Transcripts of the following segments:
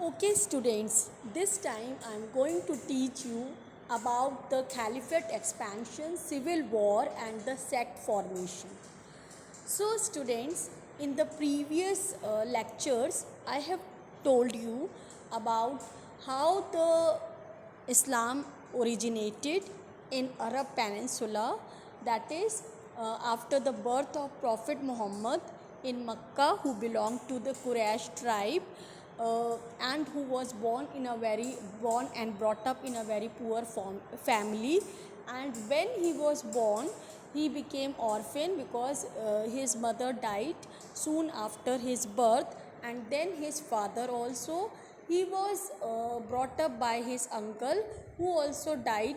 Okay, students, this time I'm going to teach you about the caliphate expansion, civil war, and the sect formation. So, students, in the previous lectures, I have told you about how the Islam originated in Arab Peninsula, that is, after the birth of Prophet Muhammad in Mecca, who belonged to the Quraysh tribe, and who was born and brought up in a very poor family. And when he was born, he became orphan because his mother died soon after his birth, and then his father also. He was brought up by his uncle, who also died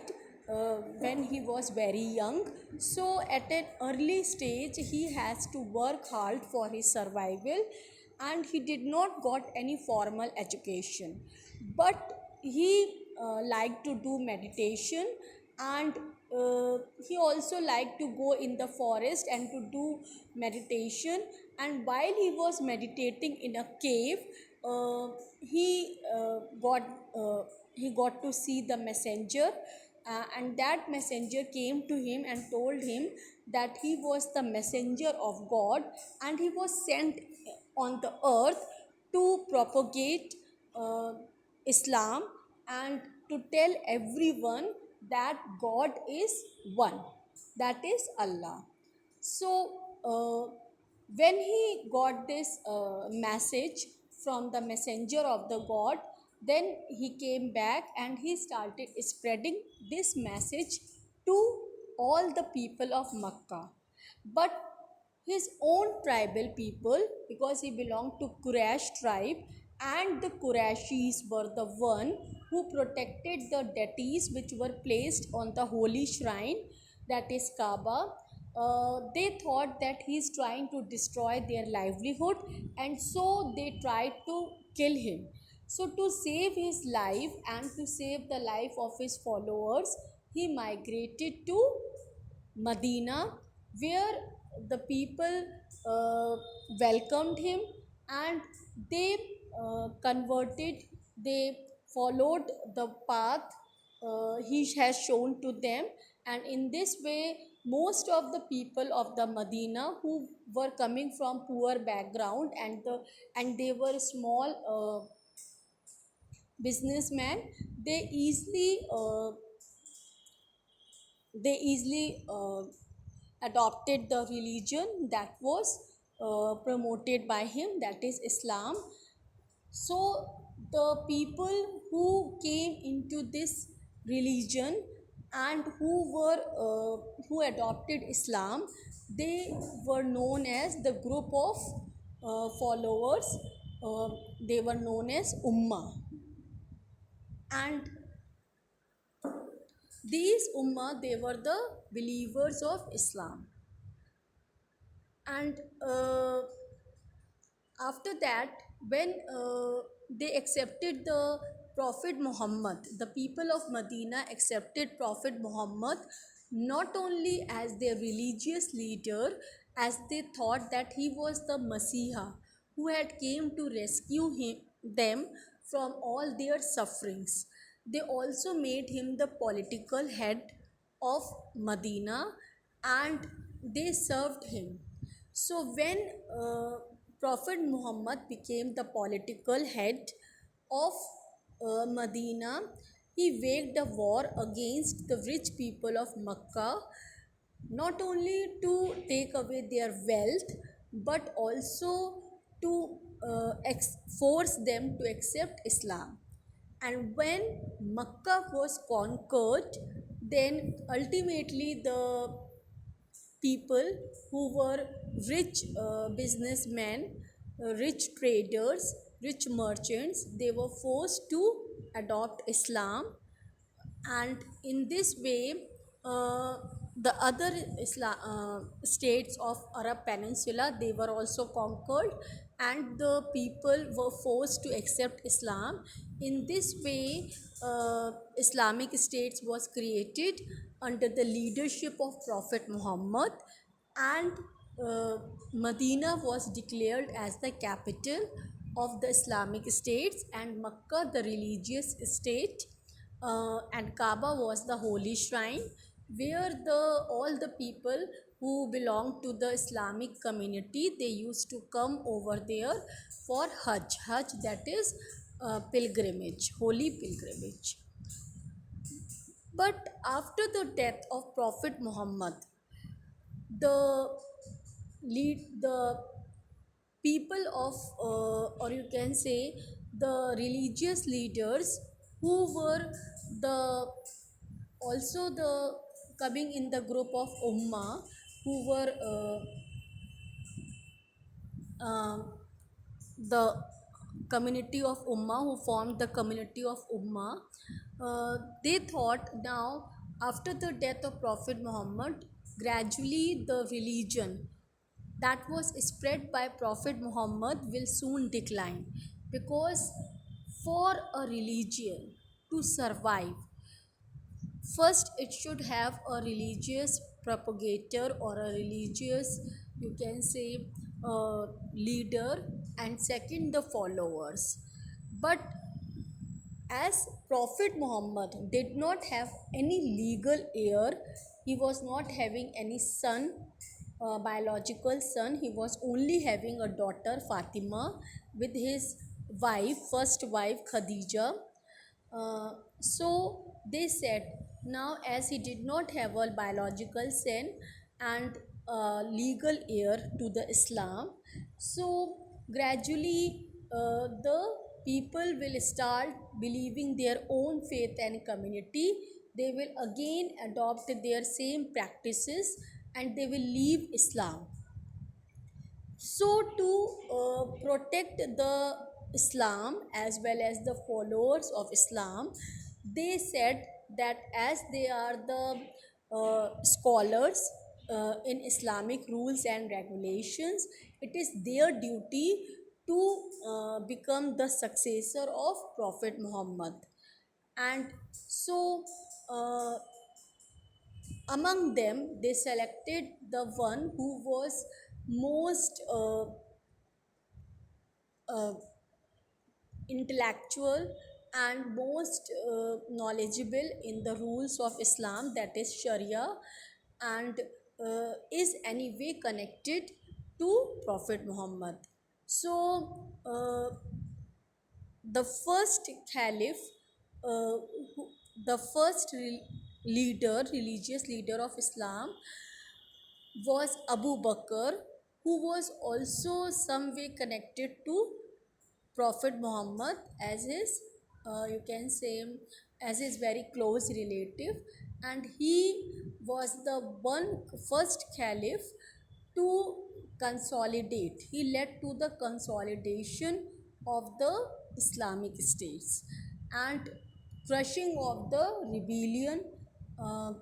when he was very young. So at an early stage he has to work hard for his survival, and he did not got any formal education, but he liked to do meditation, and he also liked to go in the forest and to do meditation. And while he was meditating in a cave, uh, he uh, got uh, he got to see the messenger, and that messenger came to him and told him that he was the messenger of God, and he was sent on the earth to propagate uh, Islam and to tell everyone that God is one, that is Allah. So, when he got this message from the messenger of the God, then he came back and he started spreading this message to all the people of Makkah. But his own tribal people, because he belonged to Quraysh tribe, and the Qurayshis were the one who protected the deities which were placed on the holy shrine, that is Kaaba. They thought that he is trying to destroy their livelihood, and so they tried to kill him. So, to save his life and to save the life of his followers, he migrated to Medina, where the people uh, welcomed him, and they converted, they followed the path he has shown to them. And in this way, most of the people of the Medina who were coming from poor background, and they were small businessmen, they easily adopted the religion that was promoted by him, that is Islam. So the people who came into this religion and who adopted Islam, they were known as the group of followers. They were known as Ummah, and these Ummah, they were the believers of Islam. And after that, when they accepted the Prophet Muhammad, the people of Medina accepted Prophet Muhammad not only as their religious leader, as they thought that he was the Messiah who had came to rescue them from all their sufferings. They also made him the political head of Medina, and they served him. So, when Prophet Muhammad became the political head of Medina, he waged a war against the rich people of Mecca, not only to take away their wealth, but also to force them to accept Islam. And when Mecca was conquered, then ultimately the people who were rich businessmen, rich traders, rich merchants, they were forced to adopt Islam. And in this way, the other states of Arab Peninsula, they were also conquered, and the people were forced to accept Islam. In this way, Islamic states was created under the leadership of Prophet Muhammad, and uh, Medina was declared as the capital of the Islamic states, and Makkah the religious state, and Kaaba was the holy shrine where the all the people who belong to the Islamic community, they used to come over there for Hajj, that is pilgrimage, holy pilgrimage. But after the death of Prophet Muhammad, the the people of, or you can say, the religious leaders who were the also the coming in the group of Ummah, who were uh, the community of Ummah, who formed the community of Ummah, they thought now after the death of Prophet Muhammad, gradually the religion that was spread by Prophet Muhammad will soon decline, because for a religion to survive, first it should have a religious propagator or a religious, you can say, leader, and second the followers. But as Prophet Muhammad did not have any legal heir, he was not having any son, biological son, he was only having a daughter Fatima with his wife, first wife Khadija. So they said, now as he did not have a biological son and legal heir to the Islam, so gradually the people will start believing their own faith and community. They will again adopt their same practices and they will leave Islam. So to protect the Islam as well as the followers of Islam, they said that as they are the scholars in Islamic rules and regulations, it is their duty to become the successor of Prophet Muhammad. And so among them, they selected the one who was most uh, intellectual and most knowledgeable in the rules of Islam, that is Sharia, and is anyway connected to Prophet Muhammad. So, the first caliph, uh, the first leader, religious leader of Islam, was Abu Bakr, who was also some way connected to Prophet Muhammad as his, you can say, as his very close relative, and he was the one first caliph to consolidate. He led to the consolidation of the Islamic states and crushing of the rebellion, uh,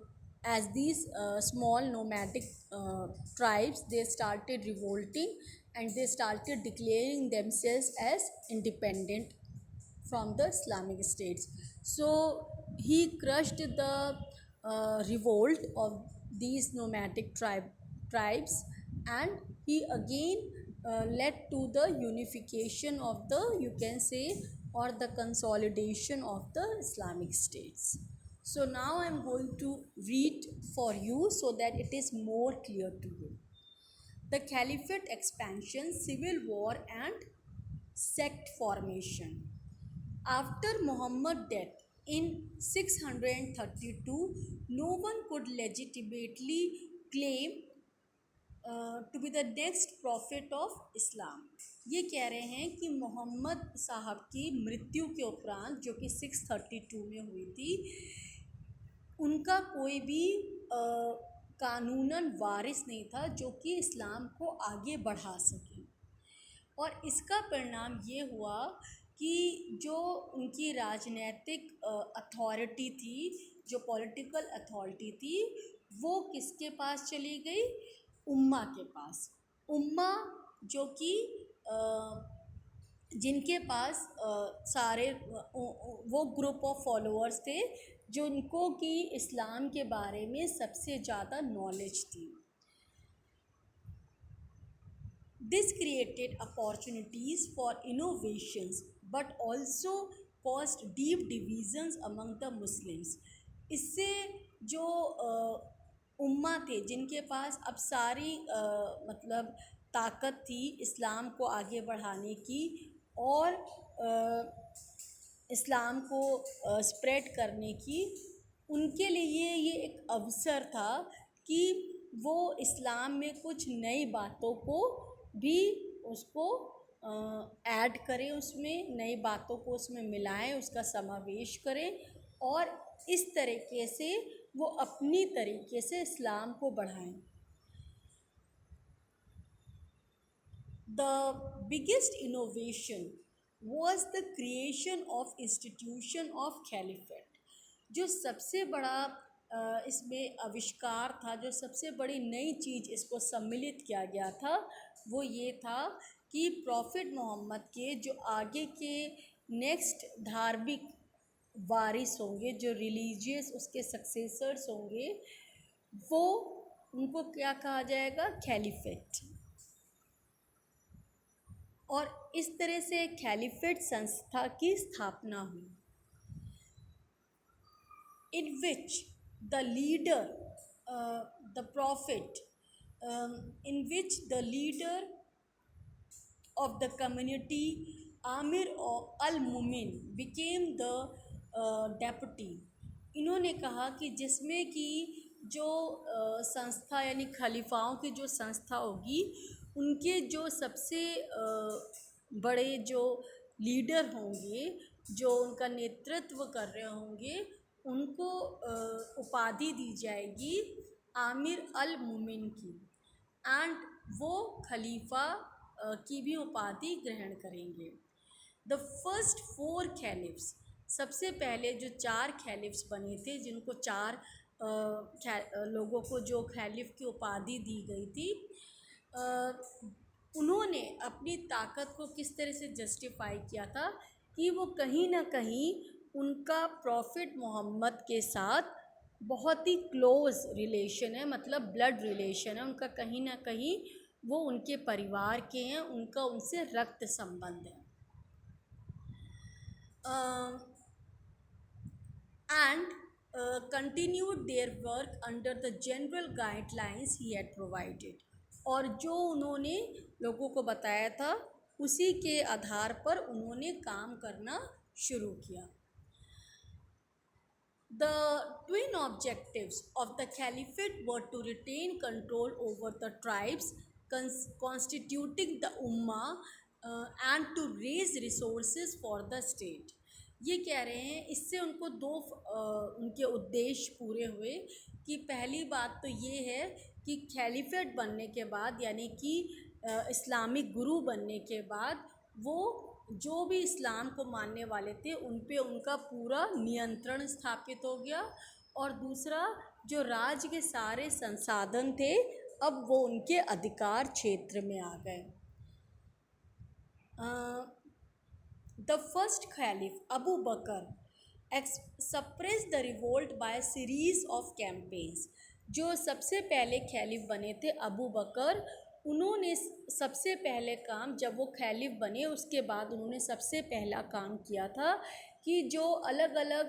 as these small nomadic tribes, they started revolting and they started declaring themselves as independent from the Islamic states. So he crushed the revolt of these nomadic tribes, and he again led to the unification of the, you can say, or the consolidation of the Islamic states. So now I am going to read for you so that it is more clear to you. The caliphate expansion, civil war, and sect formation. After Muhammad's death in 632, no one could legitimately claim to be the next prophet of Islam. ये कह रहे हैं कि मोहम्मद साहब की मृत्यु के उपरांत, जो कि 632 में हुई थी, उनका कोई भी कानूनन वारिस नहीं था जो कि इस्लाम को आगे बढ़ा सके। और इसका परिणाम ये हुआ कि जो उनकी राजनीतिक अथॉरिटी थी, जो पॉलिटिकल अथॉरिटी थी, वो किसके पास चली गई? उम्मा के पास। उम्मा जो कि जिनके पास सारे वो ग्रुप ऑफ फॉलोअर्स थे जिनको कि इस्लाम के बारे में सबसे ज़्यादा नॉलेज थी। This created opportunities for innovations but also caused deep divisions among the Muslims. इससे जो उम्मा थे जिनके पास अब सारी मतलब ताकत थी इस्लाम को आगे बढ़ाने की और इस्लाम को स्प्रेड करने की, उनके लिए ये एक अवसर था कि वो इस्लाम में कुछ नई बातों को भी उसको ऐड करें, उसमें नई बातों को उसमें मिलाएं, उसका समावेश करें और इस तरीके से वो अपनी तरीके से इस्लाम को बढ़ाएं. The biggest innovation was the creation of institution of caliphate. जो सबसे बड़ा इसमें आविष्कार था, जो सबसे बड़ी नई चीज़ इसको सम्मिलित किया गया था, वो ये था कि प्रॉफिट मोहम्मद के जो आगे के नेक्स्ट धार्मिक वारिस होंगे, जो रिलीजियस उसके सक्सेसर्स होंगे, वो उनको क्या कहा जाएगा, खलीफेट. और इस तरह से खलीफेट संस्था की स्थापना हुई, in which the leader, the prophet, in which the leader of the community, Amir al-Mumin, became the deputy. इन्होंने कहा कि जिसमें कि जो संस्था यानी खलीफाओं की जो संस्था होगी, उनके जो सबसे बड़े जो लीडर होंगे, जो उनका नेतृत्व कर रहे होंगे, उनको उपाधि दी जाएगी आमिर अल मुमिन की, एंड वो खलीफा की भी उपाधि ग्रहण करेंगे. द फर्स्ट 4 कैलिफ्स, सबसे पहले जो 4 कैलिफ्स बने थे, जिनको 4 लोगों को जो खलीफ की उपाधि दी गई थी, उन्होंने अपनी ताकत को किस तरह से जस्टिफाई किया था कि वो कहीं ना कहीं उनका प्रॉफिट मोहम्मद के साथ बहुत ही क्लोज रिलेशन है, मतलब ब्लड रिलेशन है उनका, कहीं ना कहीं वो उनके परिवार के हैं, उनका उनसे रक्त संबंध है. And continued their work under the general guidelines he had provided. और जो उन्होंने लोगों को बताया था उसी के आधार पर उन्होंने काम करना शुरू किया. The twin objectives of the caliphate were to retain control over the tribes constituting the ummah and to raise resources for the state. ये कह रहे हैं इससे उनको दो उनके उद्देश्य पूरे हुए कि पहली बात तो ये है कि खलीफेट बनने के बाद, यानी कि इस्लामिक गुरु बनने के बाद, वो जो भी इस्लाम को मानने वाले थे उन पे उनका पूरा नियंत्रण स्थापित हो गया, और दूसरा जो राज्य के सारे संसाधन थे अब वो उनके अधिकार क्षेत्र में आ गए. The first Caliph Abu Bakr suppressed the revolt by a series of campaigns. जो सबसे पहले खलीफ बने थे अबू बकर, उन्होंने सबसे पहले काम, जब वो खलीफ बने उसके बाद उन्होंने सबसे पहला काम किया था कि जो अलग अलग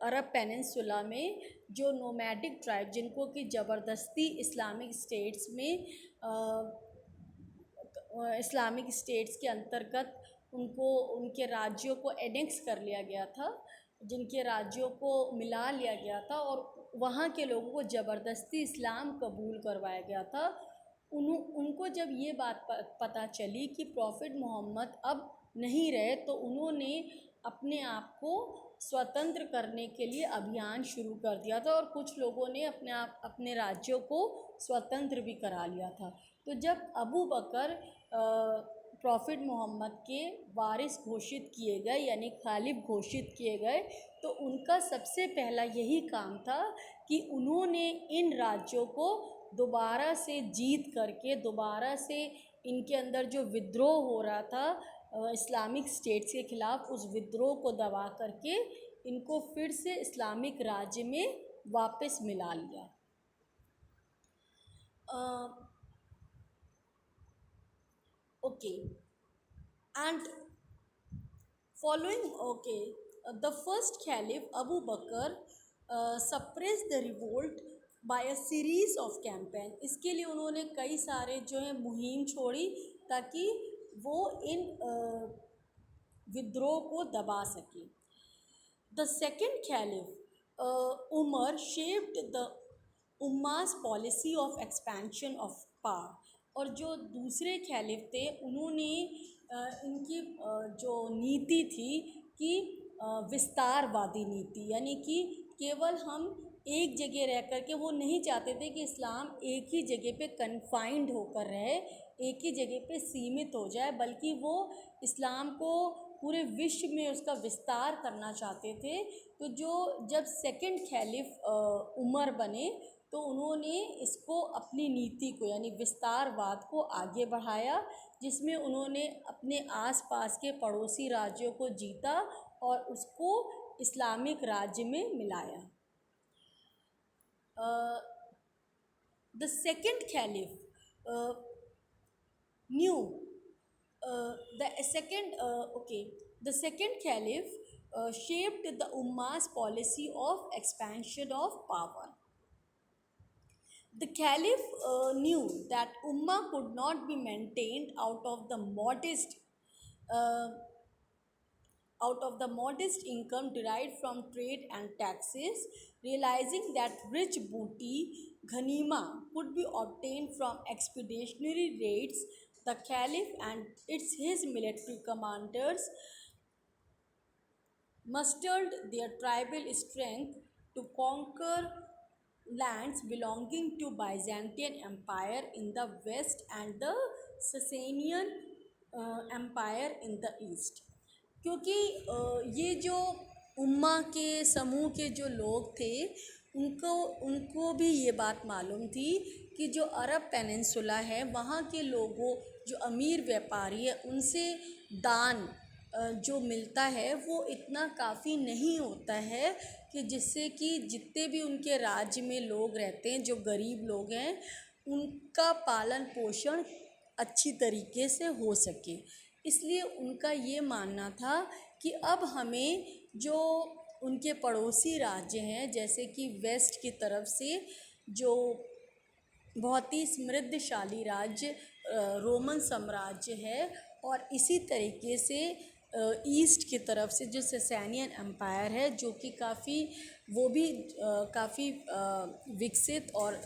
अरब पेनिनसुला में जो नोमैडिक ट्राइब, जिनको कि ज़बरदस्ती इस्लामिक स्टेट्स के अंतर्गत उनको उनके राज्यों को एनेक्स कर लिया गया था, जिनके राज्यों को मिला लिया गया था और वहाँ के लोगों को ज़बरदस्ती इस्लाम कबूल करवाया गया था, उनको जब ये बात पता चली कि प्रॉफिट मोहम्मद अब नहीं रहे, तो उन्होंने अपने आप को स्वतंत्र करने के लिए अभियान शुरू कर दिया था और कुछ लोगों ने अपने राज्यों को स्वतंत्र भी करा लिया था. तो जब अबू बकर प्रॉफिट मोहम्मद के वारिस घोषित किए गए, यानी खालिफ घोषित किए गए, तो उनका सबसे पहला यही काम था कि उन्होंने इन राज्यों को दोबारा से जीत करके, दोबारा से इनके अंदर जो विद्रोह हो रहा था इस्लामिक स्टेट्स के ख़िलाफ़, उस विद्रोह को दबा करके इनको फिर से इस्लामिक राज्य में वापस मिला लिया. Okay, and following, okay, the first Caliph Abu Bakr suppressed the revolt by a series of campaign. इसके लिए उन्होंने कई सारे जो है मुहिम छोड़ी ताकि वो इन विद्रोह को दबा सके. The second caliph, Umar, shaped the Ummah's policy of expansion of power. और जो दूसरे खलीफ थे उन्होंने इनकी जो नीति थी कि विस्तारवादी नीति, यानी कि केवल हम एक जगह रह कर के, वो नहीं चाहते थे कि इस्लाम एक ही जगह पे कन्फाइंड होकर रहे, एक ही जगह पे सीमित हो जाए, बल्कि वो इस्लाम को पूरे विश्व में उसका विस्तार करना चाहते थे. तो जब सेकंड खलीफ उमर बने तो उन्होंने इसको अपनी नीति को यानी विस्तारवाद को आगे बढ़ाया, जिसमें उन्होंने अपने आसपास के पड़ोसी राज्यों को जीता और उसको इस्लामिक राज्य में मिलाया. The second खलीफ knew the second caliph shaped the Ummah's policy of expansion of power. The caliph knew that Ummah could not be maintained uh, out of the modest income derived from trade and taxes. Realizing that rich booty, ghanima, could be obtained from expeditionary raids, the caliph and his military commanders mustered their tribal strength to conquer lands belonging to Byzantine Empire in the west and the Sasanian Empire in the east. क्योंकि ये जो उम्मा के समूह के जो लोग थे उनको उनको भी ये बात मालूम थी कि जो अरब पेनिनसुला है वहाँ के लोगों, जो अमीर व्यापारी है, उनसे दान जो मिलता है वो इतना काफ़ी नहीं होता है कि जिससे कि जितने भी उनके राज्य में लोग रहते हैं, जो गरीब लोग हैं, उनका पालन पोषण अच्छी तरीके से हो सके. इसलिए उनका ये मानना था कि अब हमें जो उनके पड़ोसी राज्य हैं, जैसे कि वेस्ट की तरफ से जो बहुत ही समृद्धशाली राज्य रोमन साम्राज्य है, और इसी तरीके से ईस्ट की तरफ से जो ससानियन एम्पायर है, जो कि वो भी काफ़ी विकसित और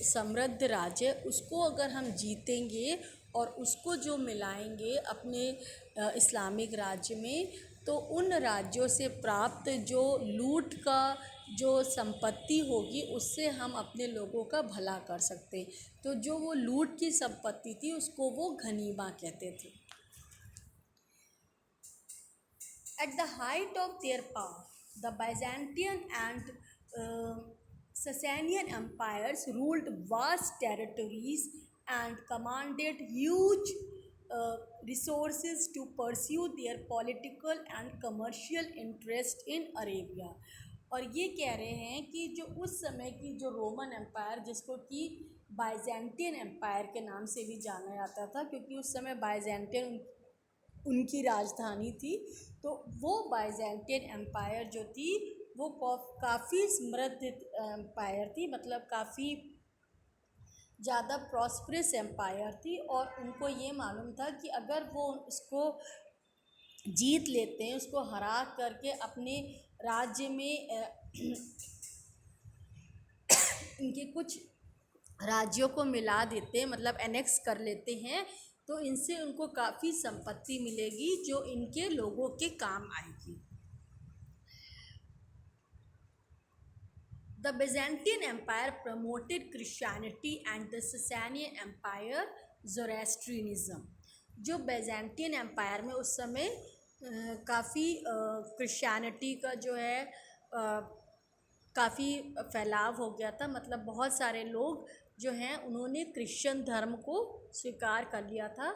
समृद्ध राज्य है, उसको अगर हम जीतेंगे और उसको जो मिलाएंगे अपने इस्लामिक राज्य में, तो उन राज्यों से प्राप्त जो लूट का जो संपत्ति होगी उससे हम अपने लोगों का भला कर सकते. तो जो वो लूट की संपत्ति थी उसको वो गनीमा कहते थे. At the height of their power, the Byzantine and Sasanian empires ruled vast territories and commanded huge resources to pursue their political and commercial interest in Arabia. और ये कह रहे हैं कि जो उस समय की जो रोमन एम्पायर, जिसको कि बाइजेंटियन एम्पायर के नाम से भी जाना जाता था, क्योंकि उस समय बाइजेंटियन उनकी राजधानी थी, तो वो बाइजेंटियन एम्पायर जो थी वो काफ़ी समृद्ध एम्पायर थी, मतलब काफ़ी ज़्यादा प्रॉस्परस एम्पायर थी. और उनको ये मालूम था कि अगर वो उसको जीत लेते हैं, उसको हरा करके अपने राज्य में इनके कुछ राज्यों को मिला देते हैं, मतलब एनेक्स कर लेते हैं, तो इनसे उनको काफ़ी संपत्ति मिलेगी जो इनके लोगों के काम आएगी. The Byzantine Empire promoted Christianity and the Sasanian Empire Zoroastrianism. जो बैजेंटियन एम्पायर में उस समय काफ़ी क्रिश्चियनिटी का जो है काफ़ी फैलाव हो गया था, मतलब बहुत सारे लोग जो हैं उन्होंने क्रिश्चियन धर्म को स्वीकार कर लिया था.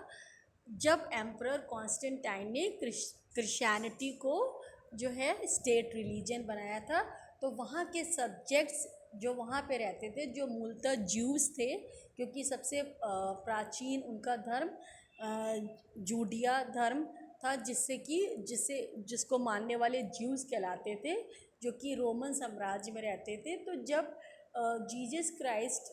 जब एम्परर कॉन्स्टेंटाइन ने क्रिश्चियनिटी को जो है स्टेट रिलीजन बनाया था, तो वहाँ के सब्जेक्ट्स जो वहाँ पे रहते थे, जो मूलतः ज्यूस थे, क्योंकि सबसे प्राचीन उनका धर्म जूडिया धर्म था, जिसको मानने वाले ज्यूस कहलाते थे, जो कि रोमन साम्राज्य में रहते थे। तो जब जीसस क्राइस्ट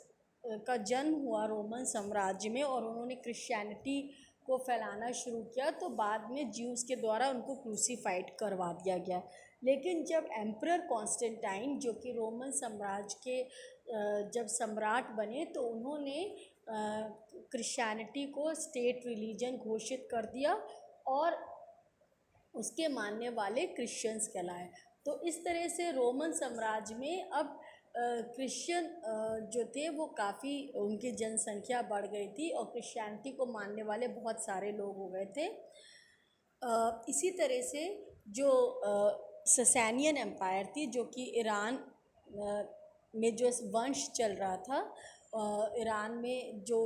का जन्म हुआ रोमन साम्राज्य में और उन्होंने क्रिश्चियनिटी को फैलाना शुरू किया, तो बाद में ज्यूस के द्वारा उनको क्रूसीफाइड करवा दिया गया। लेकिन जब एम्परर कॉन्स्टेंटाइन, जो कि रोमन साम्राज्य के जब सम्राट बने, तो उन्होंने क्रिश्चियनिटी को स्टेट रिलीजन घोषित कर दिया और उसके मानने वाले क्रिश्चियंस कहलाए। तो इस तरह से रोमन साम्राज्य में अब क्रिश्चियन जो थे वो काफ़ी, उनकी जनसंख्या बढ़ गई थी और क्रिश्चियनिटी को मानने वाले बहुत सारे लोग हो गए थे। इसी तरह से जो ससैनियन एम्पायर थी, जो कि ईरान में जो वंश चल रहा था, ईरान में जो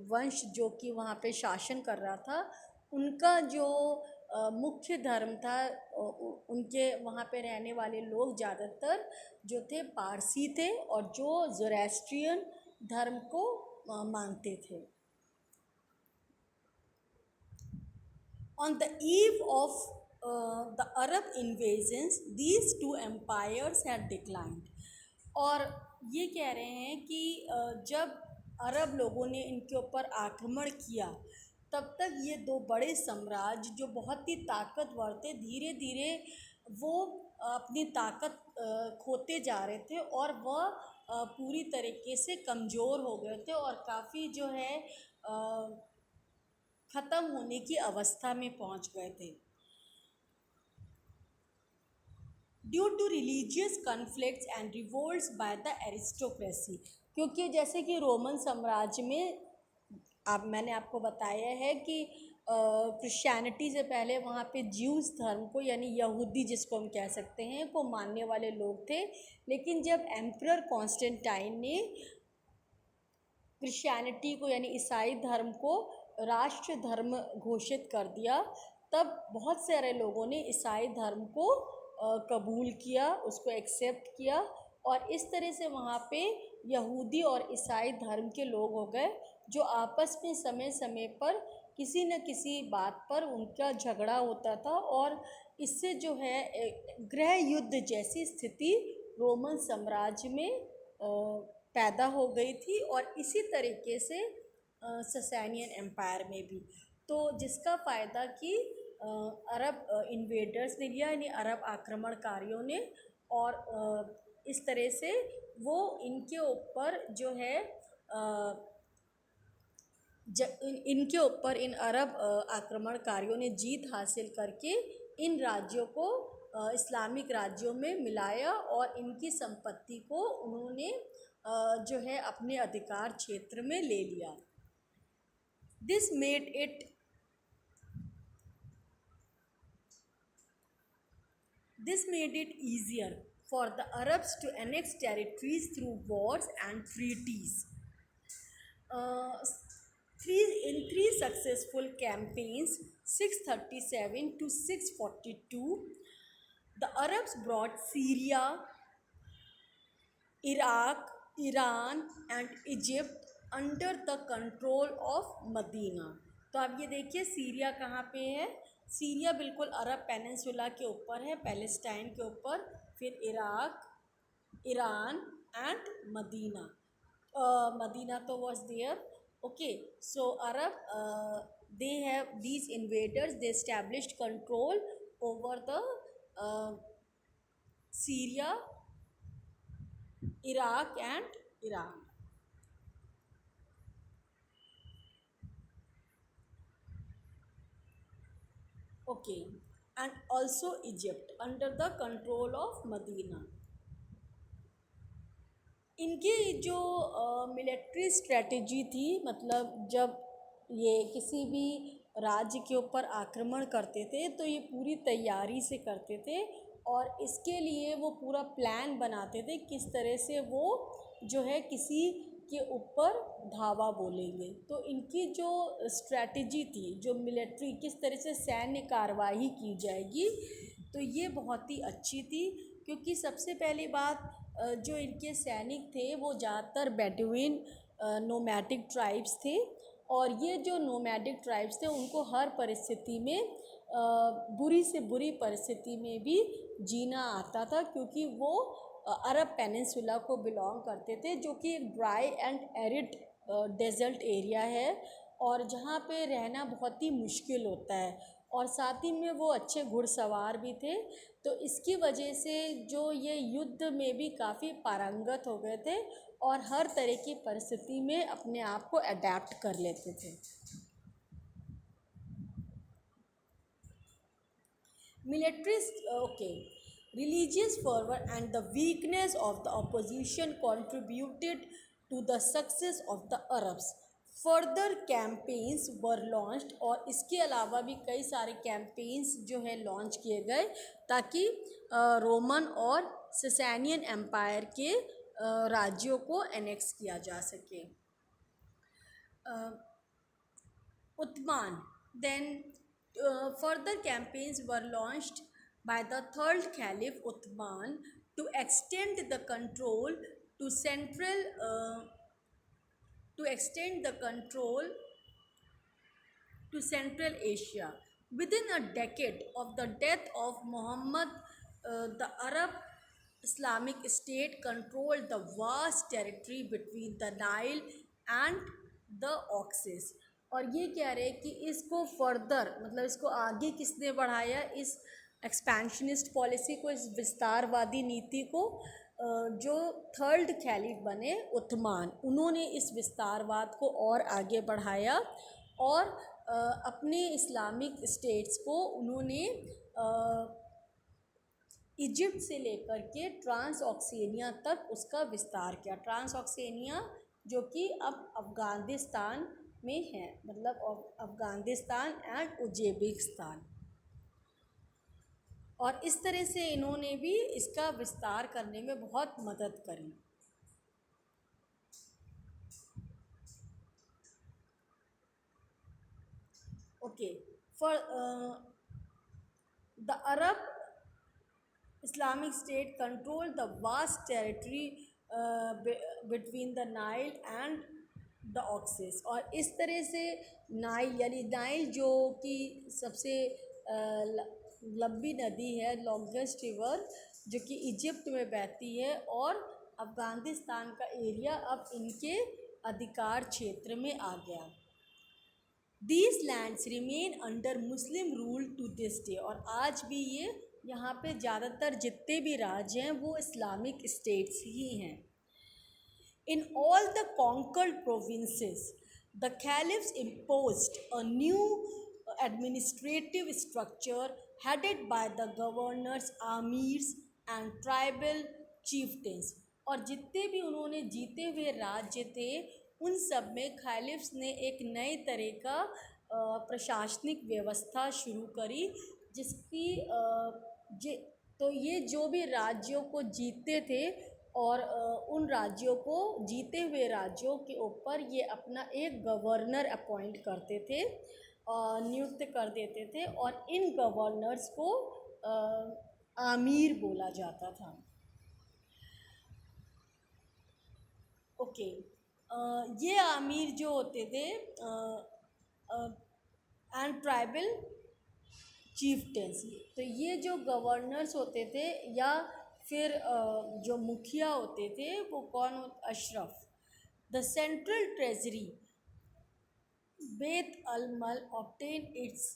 वंश जो कि वहाँ पे शासन कर रहा था, उनका जो मुख्य धर्म था, उनके वहाँ पे रहने वाले लोग ज़्यादातर जो थे पारसी थे और जो ज़ोरेस्ट्रियन धर्म को मानते थे। On the eve of the Arab invasions, these two empires had declined. और ये कह रहे हैं कि जब अरब लोगों ने इनके ऊपर आक्रमण किया, तब तक ये दो बड़े साम्राज्य जो बहुत ही ताकतवर थे, धीरे धीरे वो अपनी ताकत खोते जा रहे थे और वह पूरी तरीके से कमज़ोर हो गए थे और काफ़ी जो है ख़त्म होने की अवस्था में पहुंच गए थे। Due to religious conflicts and revolts by the aristocracy, क्योंकि जैसे कि रोमन साम्राज्य में अब मैंने आपको बताया है कि क्रिश्चियनिटी से पहले वहाँ पे ज्यूस धर्म को, यानी यहूदी जिसको हम कह सकते हैं, को मानने वाले लोग थे। लेकिन जब एम्परर कॉन्स्टेंटाइन ने क्रिश्चियनिटी को, यानी ईसाई धर्म को राष्ट्र धर्म घोषित कर दिया, तब बहुत सारे लोगों ने ईसाई धर्म को कबूल किया, उसको एक्सेप्ट किया और इस तरह से वहाँ पे यहूदी और ईसाई धर्म के लोग हो गए, जो आपस में समय समय पर किसी न किसी बात पर उनका झगड़ा होता था और इससे जो है गृह युद्ध जैसी स्थिति रोमन साम्राज्य में पैदा हो गई थी और इसी तरीके से ससैनियन एम्पायर में भी। तो जिसका फ़ायदा कि अरब इन्वेडर्स ने लिया, यानी अरब आक्रमणकारियों ने, और इस तरह से वो इनके ऊपर जो है इनके ऊपर इन अरब आक्रमणकारियों ने जीत हासिल करके इन राज्यों को इस्लामिक राज्यों में मिलाया और इनकी संपत्ति को उन्होंने जो है अपने अधिकार क्षेत्र में ले लिया। This made it easier for the Arabs to annex territories through wars and treaties. In three successful campaigns, 637 to 642, the Arabs brought Syria, Iraq, Iran and Egypt under the control of Medina. तो आप ये देखिए Syria कहाँ पे है, Syria बिल्कुल अरब peninsula के ऊपर है, पैलेस्टाइन के ऊपर, फिर Iraq, Iran and Medina. Medina तो was there. Okay, so Arab they have these invaders, they established control over the Syria, Iraq and Iran. Okay, and also Egypt under the control of Medina. इनकी जो military strategy थी, मतलब जब ये किसी भी राज्य के ऊपर आक्रमण करते थे तो ये पूरी तैयारी से करते थे और इसके लिए वो पूरा प्लान बनाते थे किस तरह से वो जो है किसी के ऊपर धावा बोलेंगे। तो इनकी जो स्ट्रैटेजी थी, जो मिलिट्री, किस तरह से सैन्य कार्रवाई की जाएगी, तो ये बहुत ही अच्छी थी। क्योंकि सबसे पहली बात, जो इनके सैनिक थे वो ज़्यादातर बेडुइन नोमैडिक ट्राइब्स थे और ये जो नोमैडिक ट्राइब्स थे उनको हर परिस्थिति में बुरी से बुरी परिस्थिति में भी जीना आता था, क्योंकि वो अरब पेनिनसुला को बिलोंग करते थे, जो कि एक dry and arid desert area है और जहाँ पे रहना बहुत ही मुश्किल होता है, और साथ ही में वो अच्छे घुड़सवार भी थे। तो इसकी वजह से जो ये युद्ध में भी काफ़ी पारंगत हो गए थे और हर तरह की परिस्थिति में अपने आप को अडेप्ट कर लेते थे। Military, okay. Religious fervor and the weakness of the opposition contributed to the success of the Arabs. Further campaigns were launched, और इसके अलावा भी कई सारे कैंपेन्स जो है लॉन्च किए गए ताकि रोमन और ससैनियन एम्पायर के राज्यों को एनेक्स किया जा सके। Uthman. Then further campaigns were launched by the third Caliph Uthman to extend the control to central to extend the control to Central Asia. Within a decade of the death of Muhammad, the Arab Islamic State controlled the vast territory between the Nile and the Oxus. और ये कह रहे हैं कि इसको further मतलब इसको आगे किसने बढ़ाया, इस एक्सपेंशनिस्ट पॉलिसी को, इस विस्तारवादी नीति को, जो थर्ड कैलिफ बने उथमान, उन्होंने इस विस्तारवाद को और आगे बढ़ाया और अपने इस्लामिक स्टेट्स को उन्होंने इजिप्ट से लेकर के ट्रांस ऑक्सेनिया तक उसका विस्तार किया। ट्रांस ऑक्सेनिया जो कि अब अफ़गानिस्तान में है, मतलब अफ़गानिस्तान एंड उज़्बेकिस्तान। और इस तरह से इन्होंने भी इसका विस्तार करने में बहुत मदद करी। Okay, for the Arab Islamic State controlled the vast territory between the Nile and the Oxus। और इस तरह से नाइल यानी नाइल जो कि सबसे लंबी नदी है, लॉन्गेस्ट रिवर, जो कि इजिप्ट में बहती है, और अफ़गानिस्तान का एरिया अब इनके अधिकार क्षेत्र में आ गया। These lands remain under Muslim rule to this day। और आज भी ये यहाँ पे ज़्यादातर जितने भी राज्य हैं वो इस्लामिक स्टेट्स ही हैं। In all the conquered provinces, the caliphs imposed a new administrative structure headed by the governors, amirs and tribal chieftains। और जितने भी उन्होंने जीते हुए राज्य थे उन सब में खलीफ्स ने एक नए तरह का प्रशासनिक व्यवस्था शुरू करी, जिसकी तो ये जो भी राज्यों को जीतते थे और उन राज्यों को जीते हुए राज्यों के ऊपर ये अपना एक गवर्नर अपॉइंट करते थे, नियुक्त कर देते थे, और इन गवर्नर्स को आमीर बोला जाता था। ओके, ये आमीर जो होते थे एंड ट्राइबल चीफ्टेंस, तो ये जो गवर्नर्स होते थे या फिर जो मुखिया होते थे वो कौन होते, अशरफ। द सेंट्रल ट्रेजरी बेत अलमल obtain its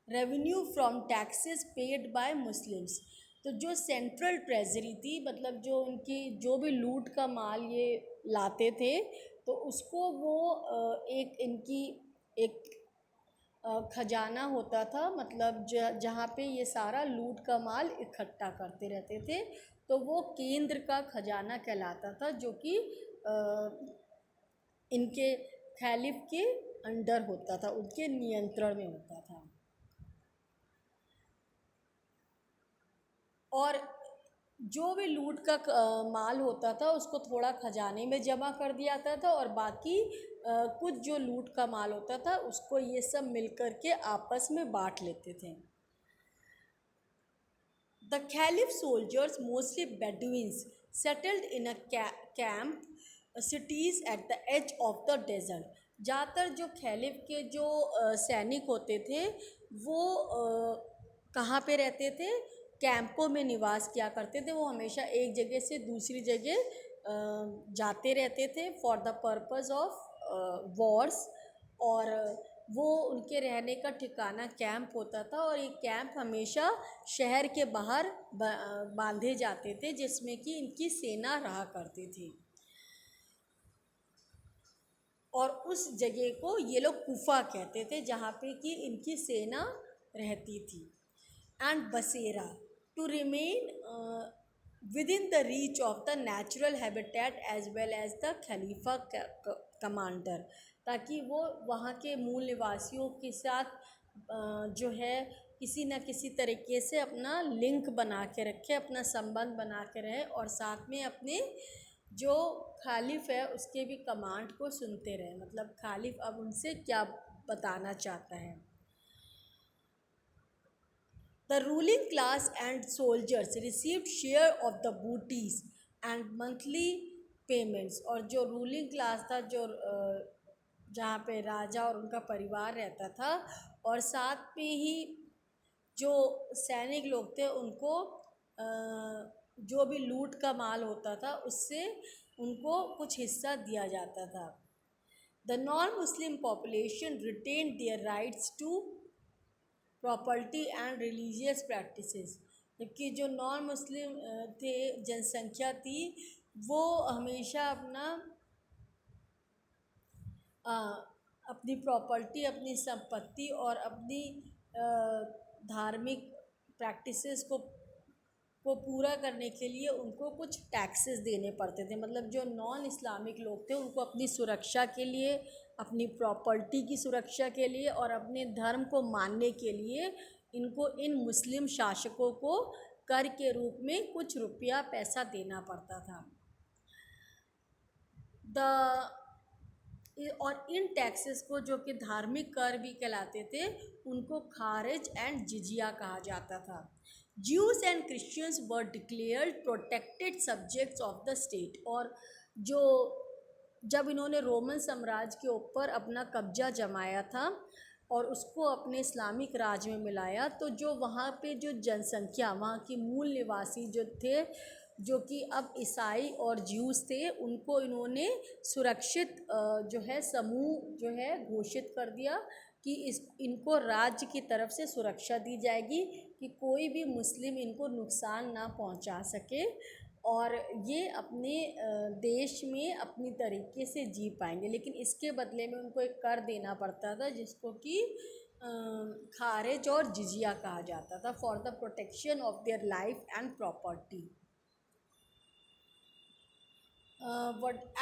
revenue from taxes paid by Muslims. तो जो सेंट्रल ट्रेजरी थी, मतलब जो उनकी जो भी लूट का माल ये लाते थे, तो उसको वो एक इनकी एक खजाना होता था, मतलब जहाँ पे ये सारा लूट का माल इकट्ठा करते रहते थे, तो वो केंद्र का खजाना कहलाता था, जो कि इनके खलीफ के अंडर होता था, उनके नियंत्रण में होता था। और जो भी लूट का माल होता था उसको थोड़ा खजाने में जमा कर दिया जाता था, और बाकी कुछ जो लूट का माल होता था उसको ये सब मिलकर के आपस में बांट लेते थे। The Caliph soldiers, mostly Bedouins, settled in a camp cities at the edge of the desert। ज़्यादातर जो खलीफ के जो सैनिक होते थे वो कहाँ पे रहते थे, कैंपों में निवास किया करते थे। वो हमेशा एक जगह से दूसरी जगह जाते रहते थे for the purpose of Wars. और वो उनके रहने का ठिकाना कैंप होता था, और ये कैंप हमेशा शहर के बाहर बांधे जाते थे, जिसमें कि इनकी सेना रहा करती थी। और उस जगह को ये लोग कुफा कहते थे, जहाँ पे कि इनकी सेना रहती थी। And Basra to remain within the reach of the natural habitat as well as the खलीफा कमांडर, ताकि वो वहाँ के मूल निवासियों के साथ जो है किसी न किसी तरीके से अपना लिंक बना के रखे, अपना संबंध बना के रहे, और साथ में अपने जो खालिफ है उसके भी कमांड को सुनते रहे। मतलब खालिफ अब उनसे क्या बताना चाहता है। The ruling class and soldiers received share of the booties and monthly payments। और जो रूलिंग क्लास था, जो जहाँ पे राजा और उनका परिवार रहता था, और साथ में ही जो सैनिक लोग थे उनको जो भी लूट का माल होता था उससे उनको कुछ हिस्सा दिया जाता था। The non-Muslim population retained their rights to property and religious practices. जबकि जो नॉन मुस्लिम थे, जनसंख्या थी, वो हमेशा अपनी प्रॉपर्टी, अपनी संपत्ति और अपनी धार्मिक प्रैक्टिसेस को पूरा करने के लिए उनको कुछ टैक्सेस देने पड़ते थे। मतलब जो नॉन इस्लामिक लोग थे उनको अपनी सुरक्षा के लिए, अपनी प्रॉपर्टी की सुरक्षा के लिए और अपने धर्म को मानने के लिए इनको इन मुस्लिम शासकों को कर के रूप में कुछ रुपया पैसा देना पड़ता था। और इन टैक्सेस को, जो कि धार्मिक कर भी कहलाते थे, उनको खारिज एंड जिजिया कहा जाता था। Jews and Christians were declared protected subjects of the state. और जो जब इन्होंने रोमन साम्राज्य के ऊपर अपना कब्जा जमाया था और उसको अपने इस्लामिक राज में मिलाया, तो जो वहाँ पे जो जनसंख्या, वहाँ की मूल निवासी जो थे, जो कि अब ईसाई और ज्यूस थे, उनको इन्होंने सुरक्षित जो है समूह जो है घोषित कर दिया कि इनको राज्य की तरफ से सुरक्षा दी जाएगी कि कोई भी मुस्लिम इनको नुकसान ना पहुंचा सके, और ये अपने देश में अपनी तरीके से जी पाएंगे। लेकिन इसके बदले में उनको एक कर देना पड़ता था, जिसको कि खारिज और जिजिया कहा जाता था, for the protection of their life and property.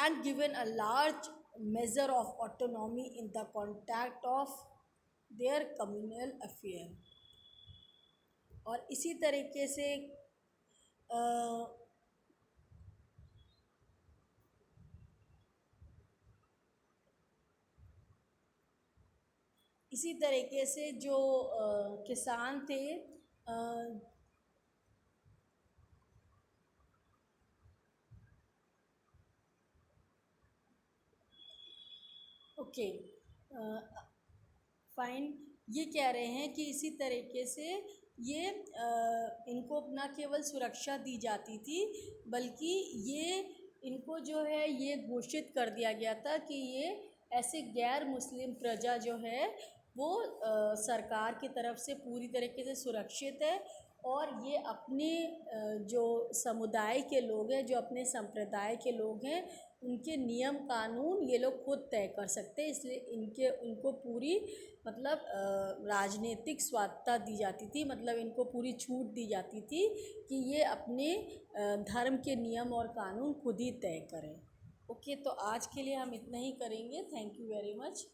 And given a large measure of autonomy in the conduct of their communal affair। और इसी तरीके से जो किसान थे, ओके फाइन, ये कह रहे हैं कि इसी तरीके से ये इनको न केवल सुरक्षा दी जाती थी, बल्कि ये इनको जो है ये घोषित कर दिया गया था कि ये ऐसे गैर मुस्लिम प्रजा जो है वो सरकार की तरफ से पूरी तरीके से सुरक्षित है, और ये अपने जो समुदाय के लोग हैं, जो अपने संप्रदाय के लोग हैं, उनके नियम कानून ये लोग खुद तय कर सकते हैं। इसलिए उनको पूरी मतलब राजनीतिक स्वायत्तता दी जाती थी, मतलब इनको पूरी छूट दी जाती थी कि ये अपने धर्म के नियम और कानून खुद ही तय करें। ओके, तो आज के लिए हम इतना ही करेंगे। Thank you very much.